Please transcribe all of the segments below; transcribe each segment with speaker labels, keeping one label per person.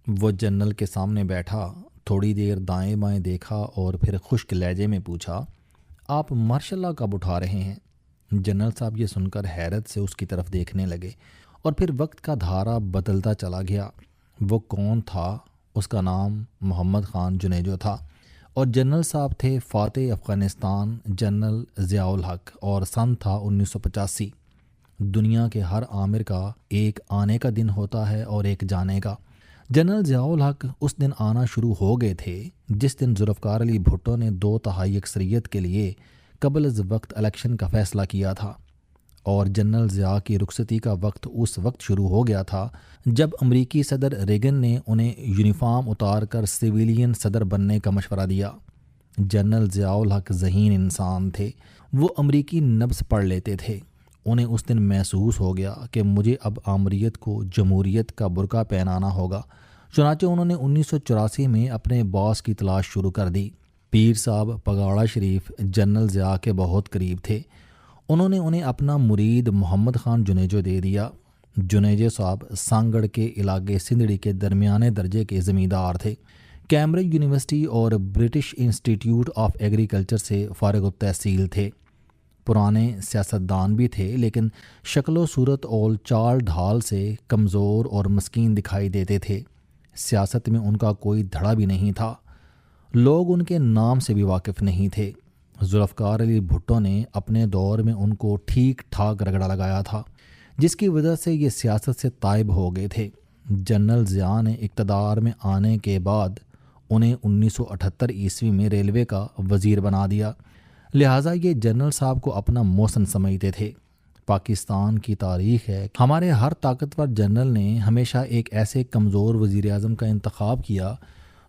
Speaker 1: وہ جنرل کے سامنے بیٹھا، تھوڑی دیر دائیں بائیں دیکھا اور پھر خشک لہجے میں پوچھا، آپ مارشاء اللہ کب اٹھا رہے ہیں؟ جنرل صاحب یہ سن کر حیرت سے اس کی طرف دیکھنے لگے اور پھر وقت کا دھارا بدلتا چلا گیا۔ وہ کون تھا؟ اس کا نام محمد خان جنیجو تھا اور جنرل صاحب تھے فاتح افغانستان جنرل ضیاء الحق، اور سن تھا 1985۔ دنیا کے ہر عامر کا ایک آنے کا دن ہوتا ہے اور ایک جانے کا۔ جنرل ضیاء الحق اس دن آنا شروع ہو گئے تھے جس دن ذوالفقار علی بھٹو نے 2/3 اکثریت کے لیے قبل از وقت الیکشن کا فیصلہ کیا تھا، اور جنرل ضیاء کی رخصتی کا وقت اس وقت شروع ہو گیا تھا جب امریکی صدر ریگن نے انہیں یونیفارم اتار کر سویلین صدر بننے کا مشورہ دیا۔ جنرل ضیاء الحق ذہین انسان تھے، وہ امریکی نبض پڑھ لیتے تھے۔ انہیں اس دن محسوس ہو گیا کہ مجھے اب آمریت کو جمہوریت کا برقع پہنانا ہوگا، چنانچہ انہوں نے 1984 میں اپنے باس کی تلاش شروع کر دی۔ پیر صاحب پگاڑا شریف جنرل ضیاء کے بہت قریب تھے، انہوں نے انہیں اپنا مرید محمد خان جنیجو دے دیا۔ جنیجو صاحب سانگڑ کے علاقے سندھڑی کے درمیانے درجے کے زمیندار تھے، کیمبرج یونیورسٹی اور برٹش انسٹیٹیوٹ آف ایگریکلچر سے فارغ التحصیل تھے۔ پرانے سیاستدان بھی تھے لیکن شکل و صورت اور چال ڈھال سے کمزور اور مسکین دکھائی دیتے تھے۔ سیاست میں ان کا کوئی دھڑا بھی نہیں تھا، لوگ ان کے نام سے بھی واقف نہیں تھے۔ ذوالفقار علی بھٹو نے اپنے دور میں ان کو ٹھیک ٹھاک رگڑا لگایا تھا، جس کی وجہ سے یہ سیاست سے طائب ہو گئے تھے۔ جنرل ضیاء نے اقتدار میں آنے کے بعد انہیں 1978 میں ریلوے کا وزیر بنا دیا، لہٰذا یہ جنرل صاحب کو اپنا موسن سمجھتے تھے۔ پاکستان کی تاریخ ہے کہ ہمارے ہر طاقتور جنرل نے ہمیشہ ایک ایسے کمزور وزیر اعظم کا انتخاب کیا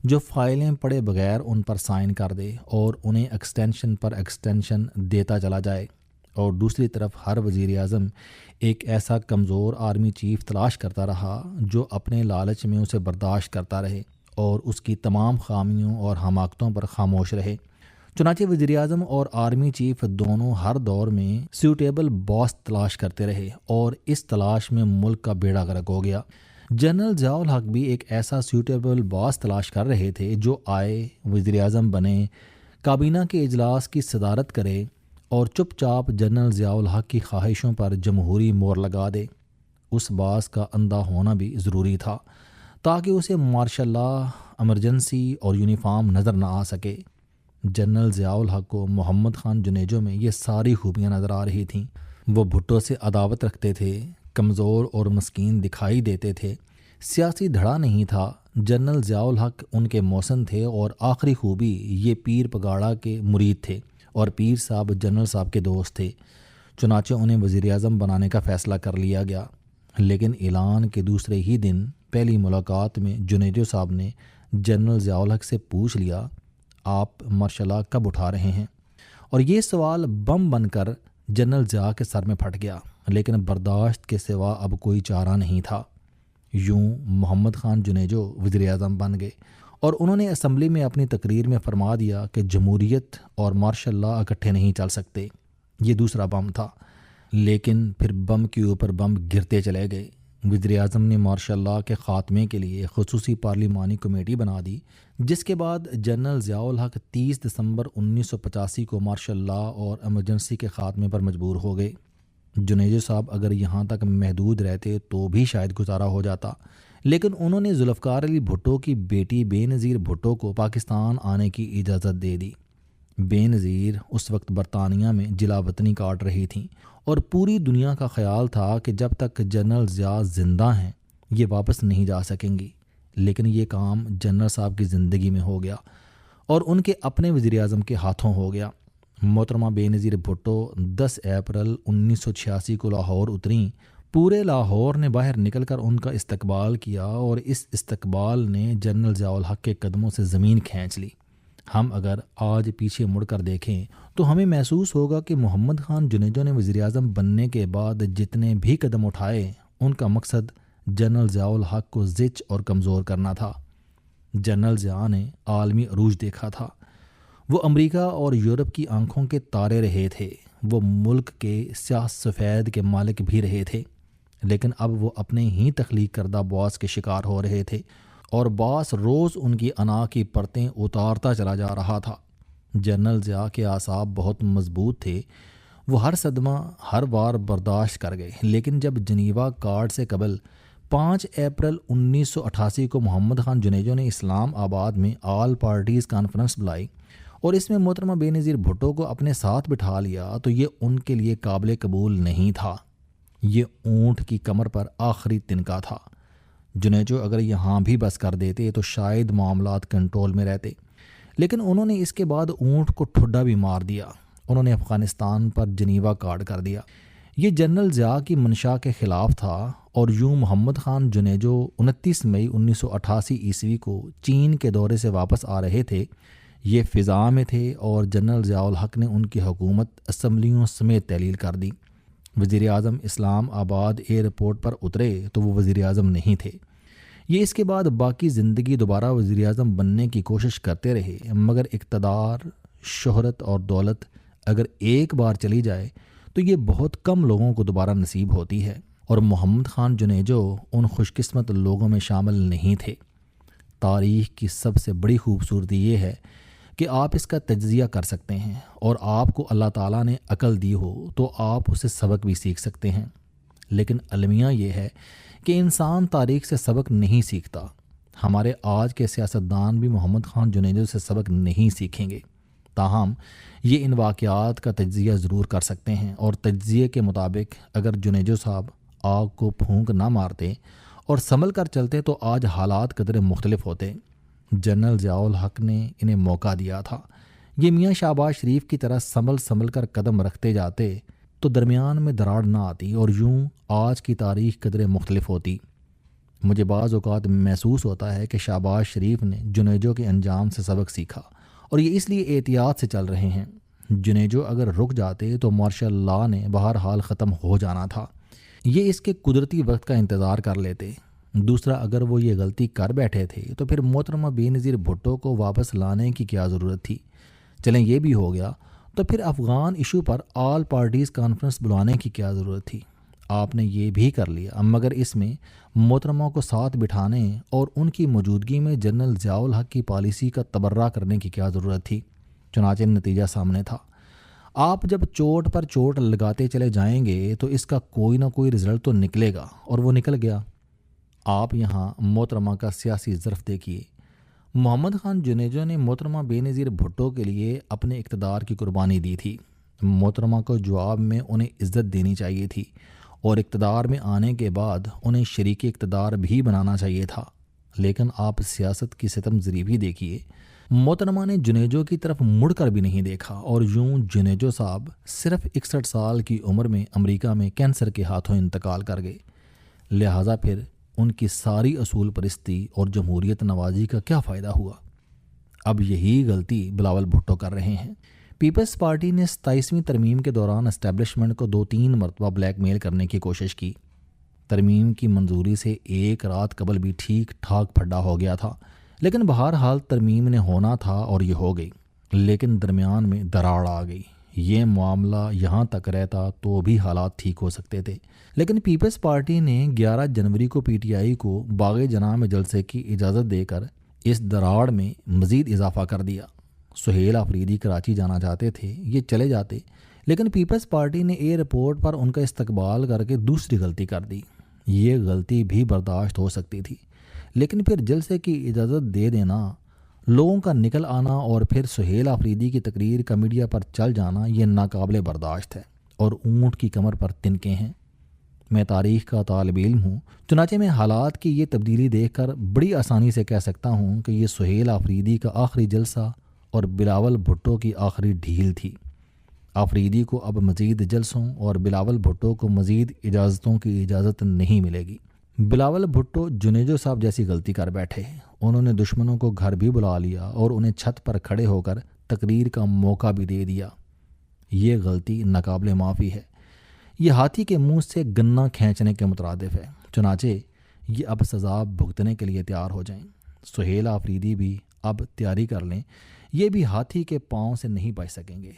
Speaker 1: جو فائلیں پڑھے بغیر ان پر سائن کر دے اور انہیں ایکسٹینشن پر ایکسٹینشن دیتا چلا جائے، اور دوسری طرف ہر وزیر اعظم ایک ایسا کمزور آرمی چیف تلاش کرتا رہا جو اپنے لالچ میں اسے برداشت کرتا رہے اور اس کی تمام خامیوں اور حماقتوں پر خاموش رہے۔ چنانچہ وزیر اعظم اور آرمی چیف دونوں ہر دور میں سیوٹیبل باس تلاش کرتے رہے اور اس تلاش میں ملک کا بیڑا غرق ہو گیا۔ جنرل ضیاء الحق بھی ایک ایسا سیوٹیبل باس تلاش کر رہے تھے جو آئے، وزیر اعظم بنے، کابینہ کے اجلاس کی صدارت کرے اور چپ چاپ جنرل ضیاء الحق کی خواہشوں پر جمہوری مور لگا دے۔ اس باس کا اندھا ہونا بھی ضروری تھا تاکہ اسے مارشل لا، ایمرجنسی اور یونیفارم نظر نہ آ سکے۔ جنرل ضیاء الحق کو محمد خان جنیجو میں یہ ساری خوبیاں نظر آ رہی تھیں۔ وہ بھٹو سے عداوت رکھتے تھے، کمزور اور مسکین دکھائی دیتے تھے، سیاسی دھڑا نہیں تھا۔ جنرل ضیاء الحق ان کے موسن تھے اور آخری خوبی یہ پیر پگاڑا کے مرید تھے اور پیر صاحب جنرل صاحب کے دوست تھے، چنانچہ انہیں وزیر اعظم بنانے کا فیصلہ کر لیا گیا۔ لیکن اعلان کے دوسرے ہی دن پہلی ملاقات میں جنیجو صاحب نے جنرل ضیاء الحق سے پوچھ لیا، آپ مارشل لا کب اٹھا رہے ہیں؟ اور یہ سوال بم بن کر جنرل ضیاء کے سر میں پھٹ گیا، لیکن برداشت کے سوا اب کوئی چارہ نہیں تھا۔ یوں محمد خان جنیجو وزیر اعظم بن گئے اور انہوں نے اسمبلی میں اپنی تقریر میں فرما دیا کہ جمہوریت اور مارشل لا اکٹھے نہیں چل سکتے۔ یہ دوسرا بم تھا، لیکن پھر بم کے اوپر بم گرتے چلے گئے۔ وزیر اعظم نے مارشل لا کے خاتمے کے لیے خصوصی پارلیمانی کمیٹی بنا دی، جس کے بعد جنرل ضیاء الحق 30 دسمبر 1985 کو مارشل لا اور ایمرجنسی کے خاتمے پر مجبور ہو گئے۔ جنیجو صاحب اگر یہاں تک محدود رہتے تو بھی شاید گزارا ہو جاتا، لیکن انہوں نے ذوالفقار علی بھٹو کی بیٹی بے نظیر بھٹو کو پاکستان آنے کی اجازت دے دی۔ بے نظیر اس وقت برطانیہ میں جلا وطنی کاٹ رہی تھیں اور پوری دنیا کا خیال تھا کہ جب تک جنرل ضیاء زندہ ہیں یہ واپس نہیں جا سکیں گی، لیکن یہ کام جنرل صاحب کی زندگی میں ہو گیا اور ان کے اپنے وزیر اعظم کے ہاتھوں ہو گیا۔ محترمہ بے نظیر بھٹو 10 اپریل 1986 کو لاہور اتریں۔ پورے لاہور نے باہر نکل کر ان کا استقبال کیا اور اس استقبال نے جنرل ضیاء الحق کے قدموں سے زمین کھینچ لی۔ ہم اگر آج پیچھے مڑ کر دیکھیں تو ہمیں محسوس ہوگا کہ محمد خان جنیجو نے وزیر اعظم بننے کے بعد جتنے بھی قدم اٹھائے ان کا مقصد جنرل ضیاء الحق کو زچ اور کمزور کرنا تھا۔ جنرل ضیاء نے عالمی عروج دیکھا تھا، وہ امریکہ اور یورپ کی آنکھوں کے تارے رہے تھے، وہ ملک کے سیاہ سفید کے مالک بھی رہے تھے، لیکن اب وہ اپنے ہی تخلیق کردہ باس کے شکار ہو رہے تھے اور باس روز ان کی انا کی پرتیں اتارتا چلا جا رہا تھا۔ جنرل ضیاء کے اعصاب بہت مضبوط تھے، وہ ہر صدمہ ہر بار برداشت کر گئے، لیکن جب جنیوا کارڈ سے قبل 5 اپریل 1988 کو محمد خان جنیجو نے اسلام آباد میں آل پارٹیز کانفرنس بلائی اور اس میں محترمہ بے نظیر بھٹو کو اپنے ساتھ بٹھا لیا تو یہ ان کے لیے قابل قبول نہیں تھا۔ یہ اونٹ کی کمر پر آخری تنکا تھا۔ جنیجو اگر یہاں بھی بس کر دیتے تو شاید معاملات کنٹرول میں رہتے، لیکن انہوں نے اس کے بعد اونٹ کو ٹھڈا بھی مار دیا۔ انہوں نے افغانستان پر جنیوا کارڈ کر دیا۔ یہ جنرل ضیاء کی منشا کے خلاف تھا اور یوں محمد خان جنیجو 29 مئی 1988 عیسوی کو چین کے دورے سے واپس آ رہے تھے۔ یہ فضا میں تھے اور جنرل ضیاء الحق نے ان کی حکومت اسمبلیوں سمیت تحلیل کر دی۔ وزیر اعظم اسلام آباد ایئرپورٹ پر اترے تو وہ وزیر اعظم نہیں تھے۔ یہ اس کے بعد باقی زندگی دوبارہ وزیر اعظم بننے کی کوشش کرتے رہے، مگر اقتدار، شہرت اور دولت اگر ایک بار چلی جائے تو یہ بہت کم لوگوں کو دوبارہ نصیب ہوتی ہے، اور محمد خان جنیجو ان خوش قسمت لوگوں میں شامل نہیں تھے۔ تاریخ کی سب سے بڑی خوبصورتی یہ ہے کہ آپ اس کا تجزیہ کر سکتے ہیں، اور آپ کو اللہ تعالیٰ نے عقل دی ہو تو آپ اسے سبق بھی سیکھ سکتے ہیں۔ لیکن المیہ یہ ہے کہ انسان تاریخ سے سبق نہیں سیکھتا۔ ہمارے آج کے سیاستدان بھی محمد خان جنیجو سے سبق نہیں سیکھیں گے، تاہم یہ ان واقعات کا تجزیہ ضرور کر سکتے ہیں، اور تجزیے کے مطابق اگر جنیجو صاحب آگ کو پھونک نہ مارتے اور سنبھل کر چلتے تو آج حالات قدرے مختلف ہوتے۔ جنرل ضیاء الحق نے انہیں موقع دیا تھا۔ یہ میاں شہباز شریف کی طرح سنبھل کر قدم رکھتے جاتے تو درمیان میں دراڑ نہ آتی اور یوں آج کی تاریخ قدرے مختلف ہوتی۔ مجھے بعض اوقات محسوس ہوتا ہے کہ شہباز شریف نے جنیجو کے انجام سے سبق سیکھا اور یہ اس لیے احتیاط سے چل رہے ہیں۔ جنیجو اگر رک جاتے تو مارشل لا نے بہرحال ختم ہو جانا تھا۔ یہ اس کے قدرتی وقت کا انتظار کر لیتے۔ دوسرا، اگر وہ یہ غلطی کر بیٹھے تھے تو پھر محترمہ بے نظیر بھٹو کو واپس لانے کی کیا ضرورت تھی؟ چلیں یہ بھی ہو گیا تو پھر افغان ایشو پر آل پارٹیز کانفرنس بلانے کی کیا ضرورت تھی؟ آپ نے یہ بھی کر لیا، مگر اس میں محترمہ کو ساتھ بٹھانے اور ان کی موجودگی میں جنرل ضیاء الحق کی پالیسی کا تبرہ کرنے کی کیا ضرورت تھی؟ چنانچہ نتیجہ سامنے تھا۔ آپ جب چوٹ پر چوٹ لگاتے چلے جائیں گے تو اس کا کوئی نہ کوئی رزلٹ تو نکلے گا، اور وہ نکل گیا۔ آپ یہاں محترمہ کا سیاسی ظرف دیکھیے۔ محمد خان جنیجو نے محترمہ بے نظیر بھٹو کے لیے اپنے اقتدار کی قربانی دی تھی۔ محترمہ کو جواب میں انہیں عزت دینی چاہیے تھی، اور اقتدار میں آنے کے بعد انہیں شریک اقتدار بھی بنانا چاہیے تھا۔ لیکن آپ سیاست کی ستم ظریفی دیکھیے۔ محترمہ نے جنیجو کی طرف مڑ کر بھی نہیں دیکھا، اور یوں جنیجو صاحب صرف 61 سال کی عمر میں امریکہ میں کینسر کے ہاتھوں انتقال کر گئے۔ لہٰذا پھر ان کی ساری اصول پرستی اور جمہوریت نوازی کا کیا فائدہ ہوا؟ اب یہی غلطی بلاول بھٹو کر رہے ہیں۔ پیپلز پارٹی نے 27ویں ترمیم کے دوران اسٹیبلشمنٹ کو 2-3 مرتبہ بلیک میل کرنے کی کوشش کی۔ ترمیم کی منظوری سے ایک رات قبل بھی ٹھیک ٹھاک پھڈا ہو گیا تھا، لیکن بہرحال ترمیم نے ہونا تھا اور یہ ہو گئی، لیکن درمیان میں دراڑ آ گئی۔ یہ معاملہ یہاں تک رہتا تو بھی حالات ٹھیک ہو سکتے تھے، لیکن پیپلز پارٹی نے 11 جنوری کو پی ٹی آئی کو باغ جناح میں جلسے کی اجازت دے کر اس دراڑ میں مزید اضافہ کر دیا۔ سہیل آفریدی کراچی جانا چاہتے تھے، یہ چلے جاتے، لیکن پیپلز پارٹی نے ایئرپورٹ پر ان کا استقبال کر کے دوسری غلطی کر دی۔ یہ غلطی بھی برداشت ہو سکتی تھی، لیکن پھر جلسے کی اجازت دے دینا، لوگوں کا نکل آنا اور پھر سہیل آفریدی کی تقریر کا میڈیا پر چل جانا یہ ناقابل برداشت ہے، اور اونٹ کی کمر پر تنکے ہیں۔ میں تاریخ کا طالب علم ہوں، چنانچہ میں حالات کی یہ تبدیلی دیکھ کر بڑی آسانی سے کہہ سکتا ہوں کہ یہ سہیل آفریدی کا آخری جلسہ اور بلاول بھٹو کی آخری ڈھیل تھی۔ آفریدی کو اب مزید جلسوں اور بلاول بھٹو کو مزید اجازتوں کی اجازت نہیں ملے گی۔ بلاول بھٹو جنیجو صاحب جیسی غلطی کر بیٹھے۔ انہوں نے دشمنوں کو گھر بھی بلا لیا اور انہیں چھت پر کھڑے ہو کر تقریر کا موقع بھی دے دیا۔ یہ غلطی ناقابل معافی ہے۔ یہ ہاتھی کے منہ سے گنا کھینچنے کے مترادف ہے۔ چنانچہ یہ اب سزا بھگتنے کے لیے تیار ہو جائیں۔ سہیل آفریدی بھی اب تیاری کر لیں، یہ بھی ہاتھی کے پاؤں سے نہیں بچ سکیں گے۔